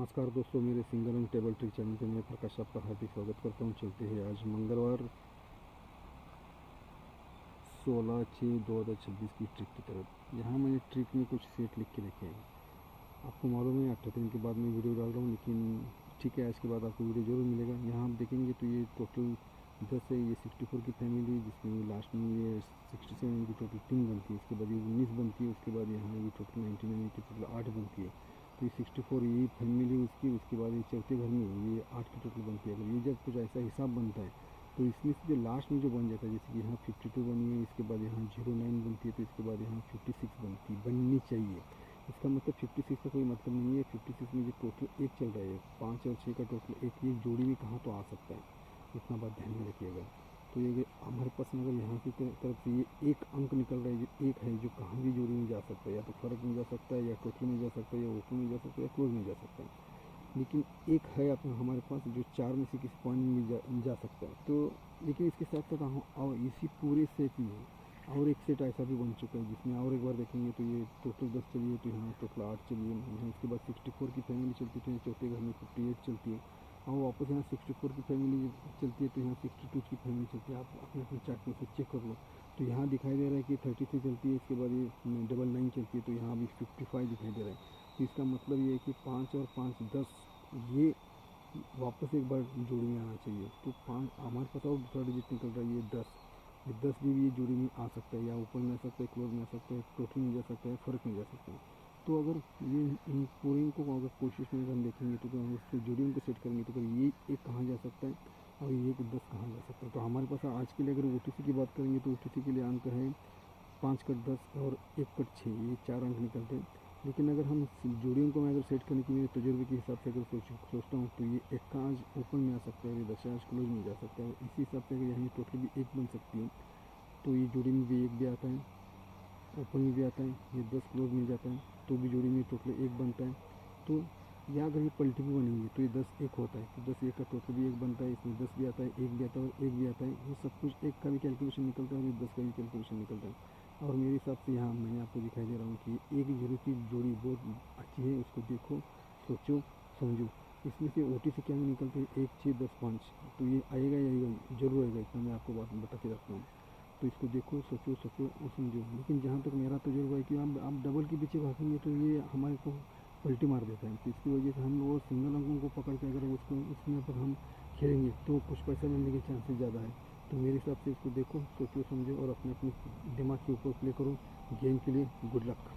नमस्कार दोस्तों, मेरे single and table trick channel पे मैं प्रकाश आपका हार्दिक स्वागत करता हूँ। चलते हैं आज मंगलवार 16/6/2026 की ट्रिक की तरफ। यहाँ मैंने ट्रिक में कुछ सेट लिख के रखे हैं। आपको मालूम है 18 दिन के बाद मैं वीडियो डाल रहा हूँ, लेकिन ठीक है, आज के बाद आपको वीडियो जरूर मिलेगा। यहाँ आप देखेंगे तो ये टोटल 10 है। ये 64 की फैमिली, जिसमें लास्ट में ये 67 की टोटल 3 बनती है। इसके बाद ये 19 बनती है। उसके बाद यहाँ ये टोटल 99 की टोटल 8 बनती है। तो ये 64 ये फैमिली उसके बाद ये चौथे घर में ये 8 की टोटल बनती है। अगर ये जब कुछ ऐसा हिसाब बनता है तो इसमें से जो लास्ट में जो बन जाता है, जैसे कि यहाँ 52 बनी है, इसके बाद यहाँ 09 बनती है, तो इसके बाद यहाँ 56 बननी चाहिए। इसका मतलब 56 का कोई मतलब नहीं है। 56 में जो टोटल 1 चल रहा है, 5 और 6 का टोटल 1, ये जोड़ी में कहाँ तो आ सकता है, इतना बात ध्यान में रखिएगा। तो ये हमारे पास अगर यहाँ की तरफ से ये एक अंक निकल रहा है, जो एक है, जो कहाँ भी जोड़ी में जा सकता है, या तो फर्क में जा सकता है, या टोटल में जा सकता है, या ओपन में जा सकता है, या क्लोज में जा सकता है। लेकिन एक है अपना हमारे पास जो 4 में से किसी पॉइंट में जा सकता है। तो लेकिन इसके साथ साथ और इसी पूरे सेट में और एक सेट ऐसा भी बन चुका है, जिसमें और एक बार देखेंगे तो ये टोटल 10 चलिए, तो यहाँ टोटल 8 चलिए, यहाँ इसके बाद 64 की फैमिली चलती है, तो यहाँ चौथे घर में 58 चलती है, और वापस यहाँ 64 की फैमिली चलती है, तो यहाँ 62 की फैमिली चलती है। आप अपने अपने चार्ट में से चेक कर लो। तो यहाँ दिखाई दे रहा है कि 33 चलती है, इसके बाद ये 99 चलती है, तो यहाँ अभी 55 दिखाई दे रहा है। तो इसका मतलब ये है कि 5 और 5 10 ये वापस एक बार जोड़ी में आना चाहिए। तो 5 हमारे पास और दूसरा डिजिट निकल रहा है, ये 10। ये 10 भी ये जोड़ी में आ सकता है, या ऊपर में आ सकता है, क्लोज में आ सकता है, टोटल में जा सकता है, फर्क में जा सकता है। तो अगर ये इन पूरे को अगर कोशिश में हम देखेंगे तो हम उसको जोड़ियों को सेट करेंगे, तो ये एक कहाँ जा सकता है और ये 10 कहाँ जा सकता है। तो हमारे पास आज के लिए अगर OTC की बात करेंगे तो OTC के लिए अंक है 5 कट 10 और 1 कट 6, ये 4 अंक निकलते हैं। लेकिन अगर हम जोड़ियों को मैं अगर सेट करने के मेरे तजुर्बे के हिसाब से अगर सोचता हूँ, तो ये 1 का आज ओपन में आ सकता है, ये 10 आज क्लोज में जा सकता है। इसी हिसाब से अगर यहाँ टोटल भी 1 बन सकती है, तो ये जोड़ी में भी 1 भी आता है, ओपन में भी आता है, ये 10 क्लोज में जाता है, तो भी जोड़ी में टोटल 1 बनता है। तो या अगर ये पलटी भी बनेंगी तो ये 10 1 होता है, तो 10 1 का टोटल भी 1 बनता है। इसमें 10 भी आता है, 1 भी आता है और 1 भी आता है। ये सब कुछ 1 का भी कैलकुलेशन निकलता है और ये 10 का भी कैलकुलेशन निकलता है। और मेरे हिसाब से यहाँ मैंने आपको दिखाई दे रहा हूँ कि एक जीरो की जोड़ी बहुत अच्छी है। उसको देखो, सोचो, समझो। इसमें से OTC क्या निकलते हैं 1 6 10 5, तो ये आएगा या आएगा, जरूर आएगा, इतना मैं आपको बात बता के रखता हूँ। तो इसको देखो, सोचो और समझो। लेकिन जहाँ तक मेरा तजुर्बा है कि आप डबल के पीछे भागेंगे तो ये हमारे को पलटी मार देता है। तो इसकी वजह से हम वो सिंगल अंकों को पकड़ के अगर उसको उसमें पर हम खेलेंगे तो कुछ पैसा मिलने के चांसेस ज़्यादा है। तो मेरे हिसाब से इसको देखो, सोचो, समझो और अपने अपने दिमाग के ऊपर प्ले करो। गेम के लिए गुड लक।